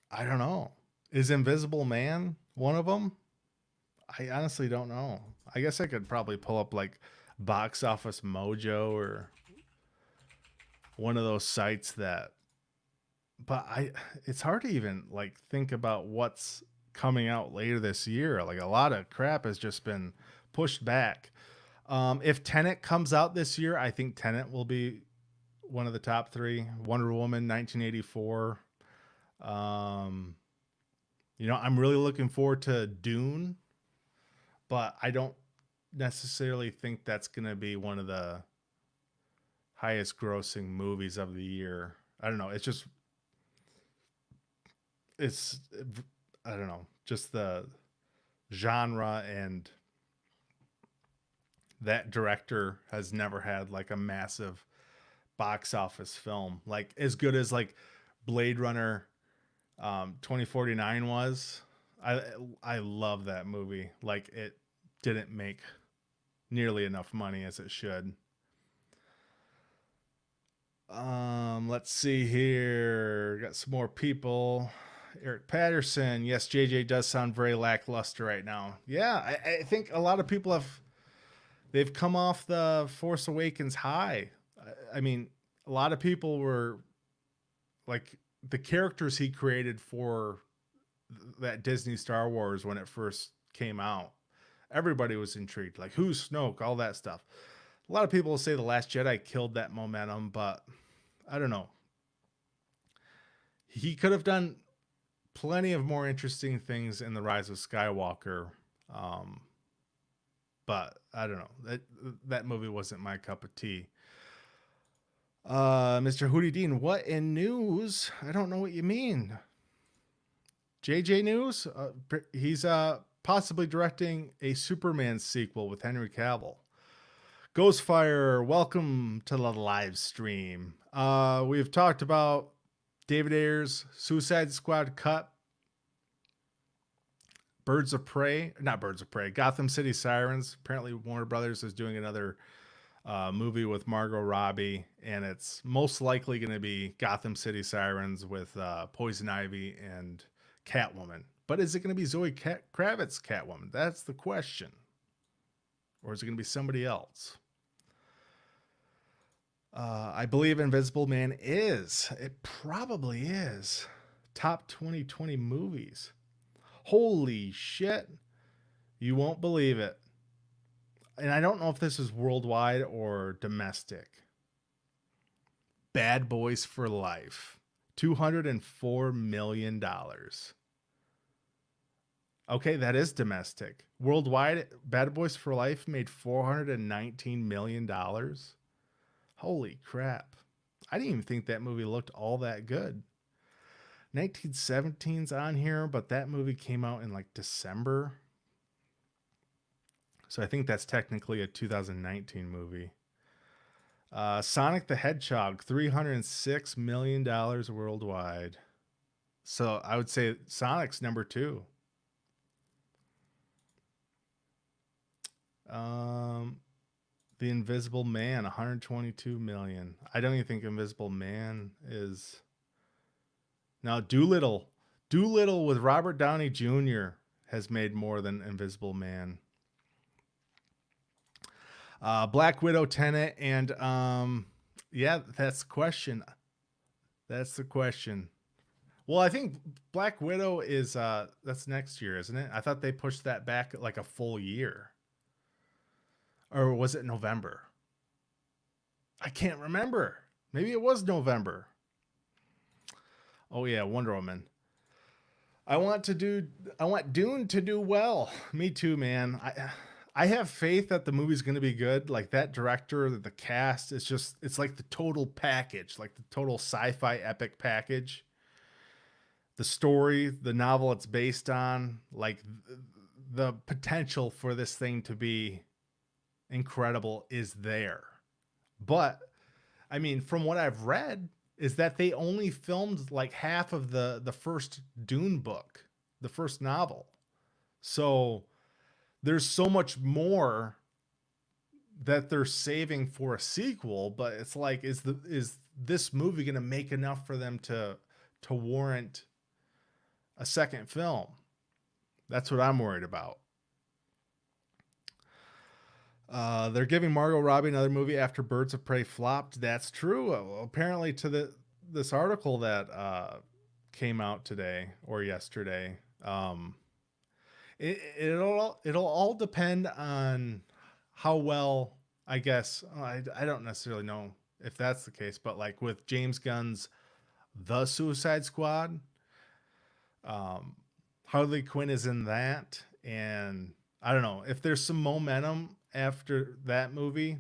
I don't know. Is Invisible Man one of them? I honestly don't know. I guess I could probably pull up like Box Office Mojo or one of those sites that, but it's hard to even like think about what's coming out later this year. Like a lot of crap has just been pushed back. If Tenet comes out this year, I think Tenet will be one of the top 3. Wonder Woman 1984. I'm really looking forward to Dune, but I don't necessarily think that's going to be one of the highest grossing movies of the year. I don't know. It's, I don't know, just the genre, and that director has never had like a massive box office film like as good as like Blade Runner 2049 was. I love that movie. Like it didn't make nearly enough money as it should. Let's see here. Got some more people. Eric Patterson. Yes, JJ does sound very lackluster right now. Yeah, I think a lot of people they've come off the Force Awakens high. I mean, a lot of people were like the characters he created for that Disney Star Wars when it first came out. Everybody was intrigued. Like, who's Snoke? All that stuff. A lot of people will say The Last Jedi killed that momentum, but I don't know. He could have done plenty of more interesting things in The Rise of Skywalker. But I don't know. That movie wasn't my cup of tea. Mr. Hootie Dean, what in news? I don't know what you mean. JJ News? He's possibly directing a Superman sequel with Henry Cavill. Ghostfire, welcome to the live stream. We've talked about David Ayers, Suicide Squad cut, Birds of Prey, not Birds of Prey, Gotham City Sirens. Apparently, Warner Brothers is doing another movie with Margot Robbie, and it's most likely going to be Gotham City Sirens with Poison Ivy and Catwoman. But is it going to be Zoe Kravitz Catwoman? That's the question. Or is it going to be somebody else? I believe Invisible Man is. It probably is. Top 2020 movies. Holy shit. You won't believe it. And I don't know if this is worldwide or domestic. Bad Boys for Life. $204 million. Okay, that is domestic. Worldwide, Bad Boys for Life made $419 million. Holy crap. I didn't even think that movie looked all that good. 1917's on here, but that movie came out in like December. So I think that's technically a 2019 movie. Sonic the Hedgehog, $306 million worldwide. So I would say Sonic's number 2. The Invisible Man, 122 million. I don't even think Invisible Man is. Now, Doolittle with Robert Downey Jr. has made more than Invisible Man. Black Widow, Tenet, and yeah, that's the question. That's the question. Well, I think Black Widow is that's next year, isn't it? I thought they pushed that back like a full year. Or was it November? I can't remember. Maybe it was November. Oh yeah, Wonder Woman. I want Dune to do well. Me too, man. I have faith that the movie's going to be good. Like that director, the cast, it's like the total package, like the total sci-fi epic package. The story, the novel it's based on, like the potential for this thing to be incredible is there. But I mean, from what I've read, is that they only filmed like half of the first Dune book, the first novel. So there's so much more that they're saving for a sequel, but it's like, is this movie going to make enough for them to warrant a second film? That's what I'm worried about. They're giving Margot Robbie another movie after Birds of Prey flopped. That's true. Apparently, to this article that came out today or yesterday, it'll all depend on how well. I guess I don't necessarily know if that's the case, but like with James Gunn's The Suicide Squad, Harley Quinn is in that, and I don't know if there's some momentum after that movie,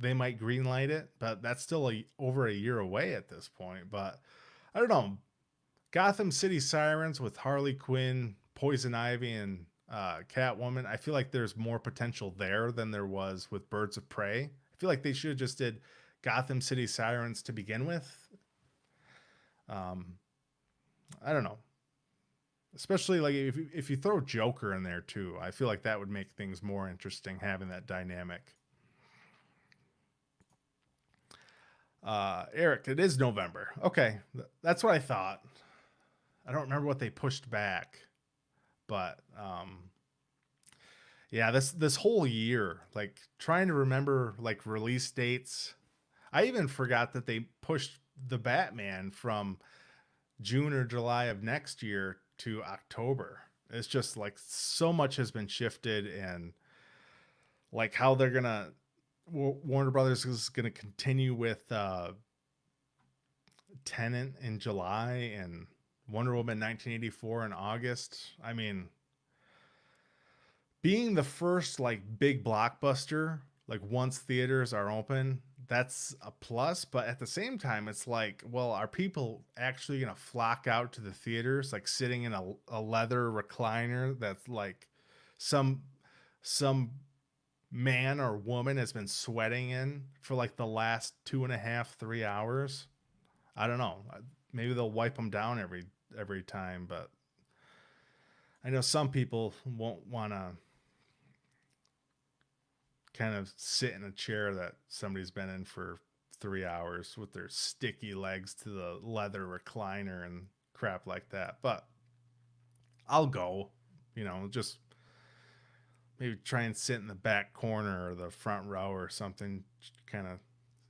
they might greenlight it, but that's still over a year away at this point. But I don't know. Gotham City Sirens with Harley Quinn, Poison Ivy, and Catwoman. I feel like there's more potential there than there was with Birds of Prey. I feel like they should have just did Gotham City Sirens to begin with. I don't know. Especially like if you throw Joker in there too, I feel like that would make things more interesting, having that dynamic. Eric, it is November. Okay, that's what I thought. I don't remember what they pushed back, but yeah, this whole year, like trying to remember like release dates. I even forgot that they pushed the Batman from June or July of next year to October. It's just like so much has been shifted, and like how they're gonna Warner Brothers is gonna continue with Tenet in July and Wonder Woman 1984 in August. I mean, being the first like big blockbuster, like once theaters are open, that's a plus. But at the same time, it's like, well, are people actually going to flock out to the theaters, like sitting in a leather recliner that's like some man or woman has been sweating in for like the last 2.5, 3 hours? I don't know. Maybe they'll wipe them down every time, but I know some people won't want to kind of sit in a chair that somebody's been in for 3 hours with their sticky legs to the leather recliner and crap like that. But I'll go, just maybe try and sit in the back corner or the front row or something, kind of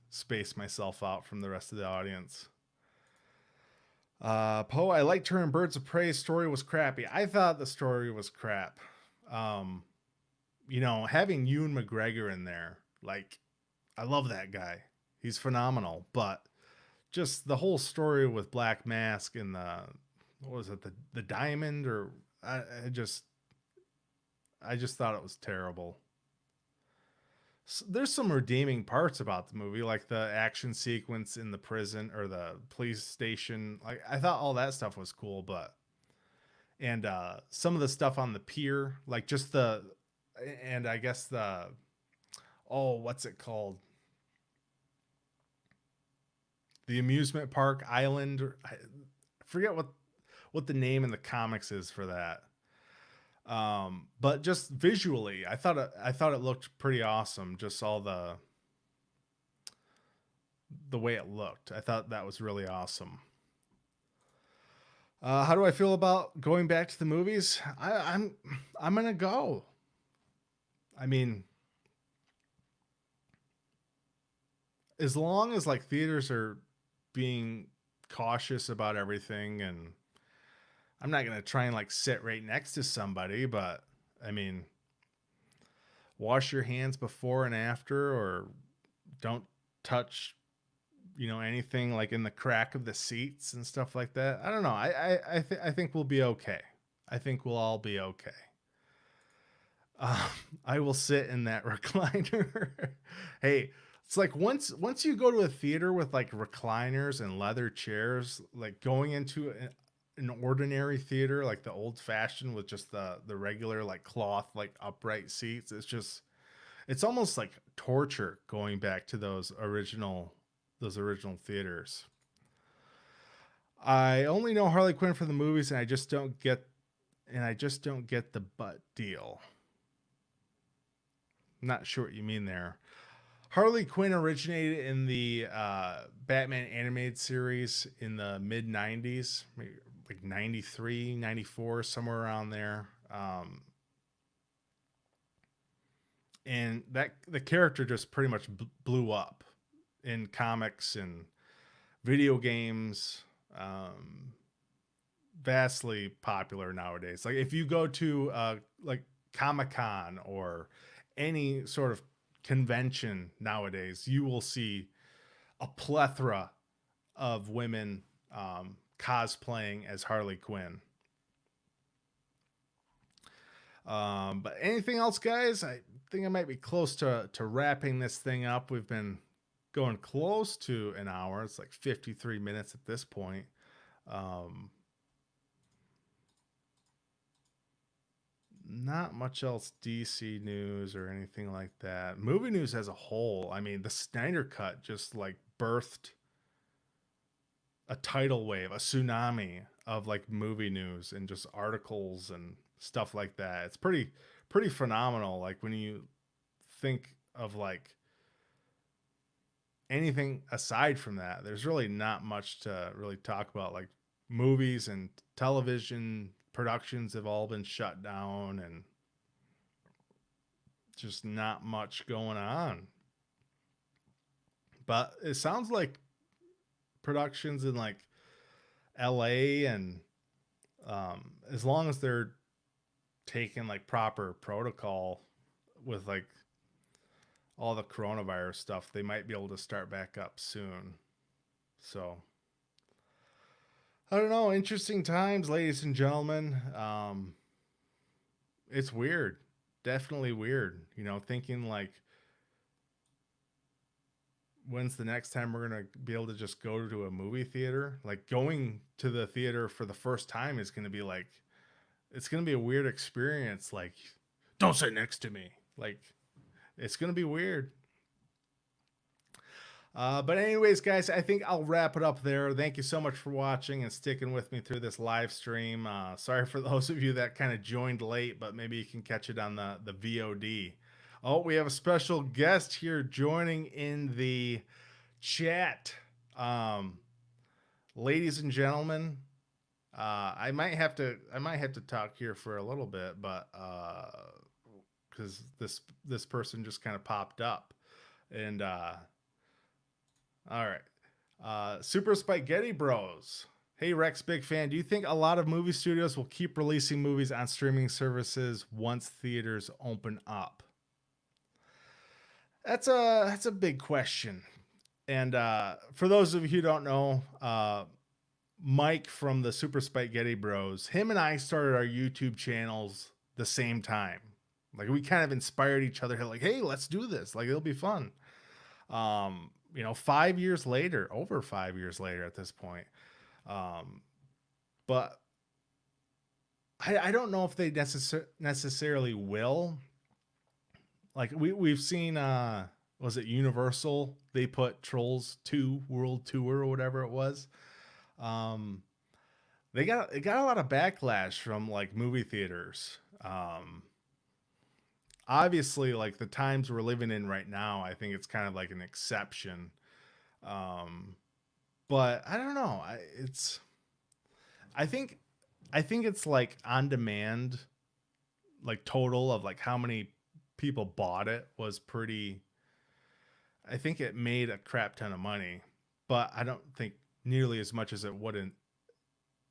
space myself out from the rest of the audience. Poe, I liked her in Birds of Prey. Story was crappy. I thought the story was crap. Um, Having Ewan McGregor in there, like, I love that guy. He's phenomenal. But just the whole story with Black Mask and what was it, the diamond, or I just thought it was terrible. There's some redeeming parts about the movie, like the action sequence in the prison or the police station. Like, I thought all that stuff was cool, but some of the stuff on the pier, like just and I guess what's it called? The amusement park island. I forget what the name in the comics is for that. But just visually, I thought it looked pretty awesome. Just all the way it looked, I thought that was really awesome. How do I feel about going back to the movies? I'm gonna go. I mean, as long as like theaters are being cautious about everything, and I'm not gonna try and like sit right next to somebody, but I mean, wash your hands before and after, or don't touch, anything like in the crack of the seats and stuff like that. I don't know. I think we'll be okay. I think we'll all be okay. I will sit in that recliner. Hey, it's like once you go to a theater with like recliners and leather chairs, like going into an ordinary theater, like the old fashioned with just the regular like cloth like upright seats, it's almost like torture going back to those original theaters. I only know Harley Quinn from the movies, and I just don't get the butt deal. Not sure what you mean there. Harley Quinn originated in the Batman animated series in the mid 90s, like 93, 94, somewhere around there. And that the character just pretty much blew up in comics and video games. Vastly popular nowadays. Like if you go to like Comic-Con or any sort of convention nowadays, you will see a plethora of women cosplaying as Harley Quinn. But anything else, guys? I think I might be close to wrapping this thing up. We've been going close to an hour. It's like 53 minutes at this point. Not much else DC news or anything like that. Movie news as a whole, I mean, the Snyder Cut just like birthed a tidal wave, a tsunami of like movie news and just articles and stuff like that. It's pretty phenomenal. Like when you think of like anything aside from that, there's really not much to really talk about. Like movies and television productions have all been shut down and just not much going on. But it sounds like productions in like LA and as long as they're taking like proper protocol with like all the coronavirus stuff, they might be able to start back up soon. So I don't know. Interesting times, ladies and gentlemen. It's weird. Definitely weird. Thinking like, when's the next time we're going to be able to just go to a movie theater? Like going to the theater for the first time is going to be like, it's going to be a weird experience. Like, don't sit next to me. Like, it's going to be weird. But anyways, guys, I think I'll wrap it up there. Thank you so much for watching and sticking with me through this live stream. Sorry for those of you that kind of joined late, but maybe you can catch it on the VOD. Oh, we have a special guest here joining in the chat. Ladies and gentlemen, I might have to talk here for a little bit, but because this person just kind of popped up, and all right, Super Spaghetti Bros. Hey Rex, big fan. Do you think a lot of movie studios will keep releasing movies on streaming services once theaters open up? That's a big question. And for those of you who don't know, Mike from the Super Spaghetti Bros, him and I started our YouTube channels the same time. Like we kind of inspired each other, like, hey, let's do this. Like it'll be fun. 5 years later, over 5 years later at this point. But I don't know if they necessarily will. Like we've seen, was it Universal? They put Trolls 2 World Tour or whatever it was. It got a lot of backlash from like movie theaters. Obviously, like the times we're living in right now, I think it's kind of like an exception. But I don't know. I think it's like on demand, like total of like how many people bought it was pretty. I think it made a crap ton of money, but I don't think nearly as much as it would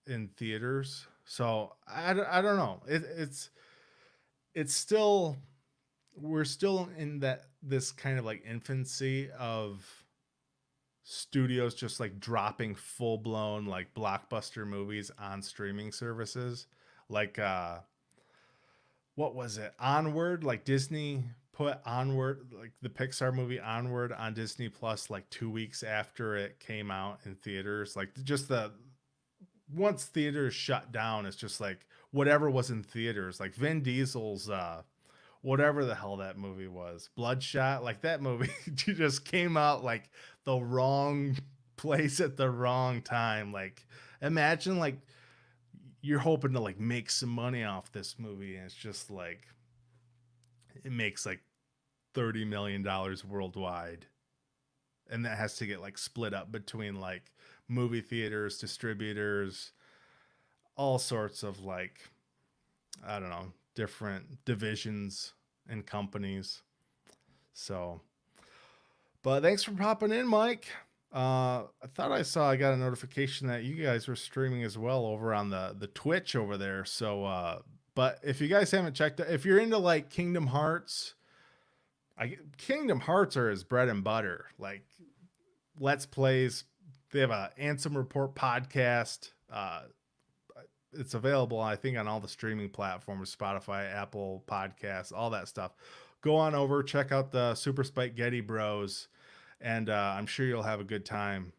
in theaters. So I don't know. It's still, we're still in this kind of like infancy of studios just like dropping full blown like blockbuster movies on streaming services. Like what was it? Onward, like Disney put Onward, like the Pixar movie Onward on Disney Plus like 2 weeks after it came out in theaters. Like just once theaters shut down, it's just like whatever was in theaters, like Vin Diesel's whatever the hell that movie was, Bloodshot, like that movie just came out like the wrong place at the wrong time. Like imagine like you're hoping to like make some money off this movie and it's just like it makes like $30 million worldwide, and that has to get like split up between like movie theaters, distributors, all sorts of like, I don't know, different divisions and companies. So, but thanks for popping in, Mike. I thought I got a notification that you guys were streaming as well over on the Twitch over there. So, but if you guys haven't checked out, if you're into like Kingdom Hearts, Kingdom Hearts are his bread and butter. Like Let's Plays. They have a Ansem Report podcast. It's available, I think, on all the streaming platforms, Spotify, Apple Podcasts, all that stuff. Go on over, check out the Super Spaghetti Bros, and I'm sure you'll have a good time.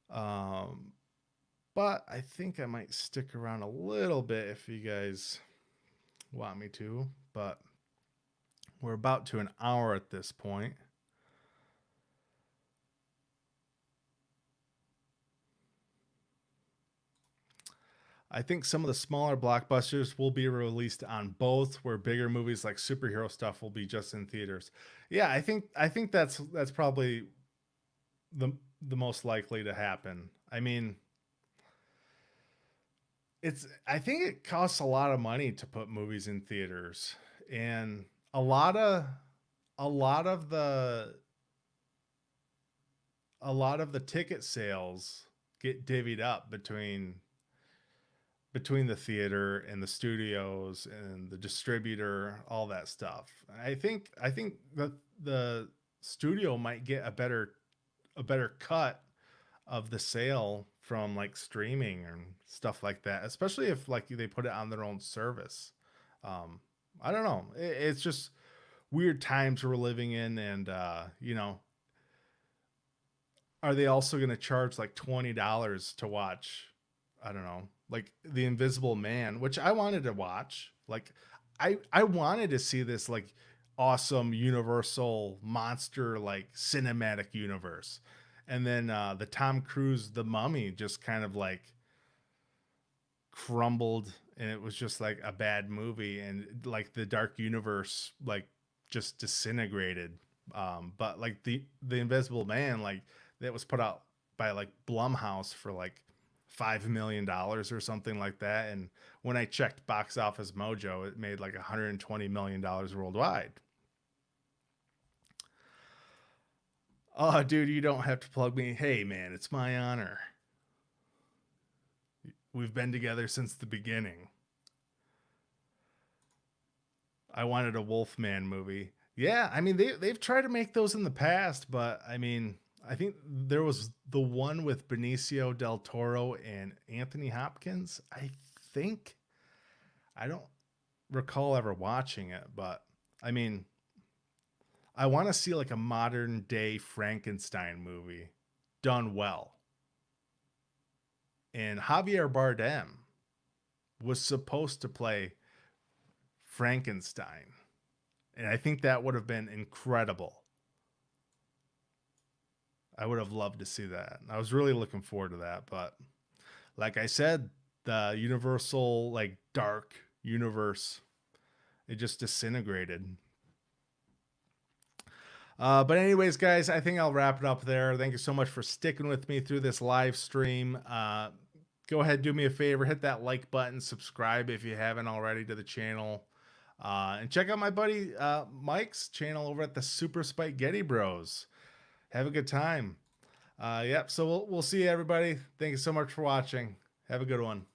But I think I might stick around a little bit if you guys want me to. But we're about to an hour at this point. I think some of the smaller blockbusters will be released on both, where bigger movies like superhero stuff will be just in theaters. Yeah, I think that's probably the most likely to happen. I mean, I think it costs a lot of money to put movies in theaters, and a lot of the ticket sales get divvied up between the theater and the studios and the distributor, all that stuff. I think the studio might get a better cut of the sale from like streaming and stuff like that, especially if like they put it on their own service. I don't know. It's just weird times we're living in, and are they also going to charge like $20 to watch, I don't know, like The Invisible Man, which I wanted to watch. Like I wanted to see this like awesome universal monster like cinematic universe. And then the Tom Cruise The Mummy just kind of like crumbled, and it was just like a bad movie, and like the dark universe like just disintegrated. But like the Invisible Man, like that was put out by like Blumhouse for like $5 million or something like that. And when I checked Box Office Mojo, it made like $120 million worldwide. Oh, dude, you don't have to plug me. Hey, man, it's my honor. We've been together since the beginning. I wanted a Wolfman movie. Yeah, I mean they've tried to make those in the past, but I mean I think there was the one with Benicio del Toro and Anthony Hopkins. I think I don't recall ever watching it, but I mean I want to see like a modern day Frankenstein movie done well. And Javier Bardem was supposed to play Frankenstein. And I think that would have been incredible. I would have loved to see that. I was really looking forward to that. But like I said, the Universal, like dark universe, it just disintegrated. But anyways, guys, I think I'll wrap it up there. Thank you so much for sticking with me through this live stream. Go ahead, do me a favor, hit that like button, subscribe if you haven't already to the channel. And check out my buddy Mike's channel over at the Super Spaghetti Bros. Have a good time. Yep. So we'll see you, everybody. Thank you so much for watching. Have a good one.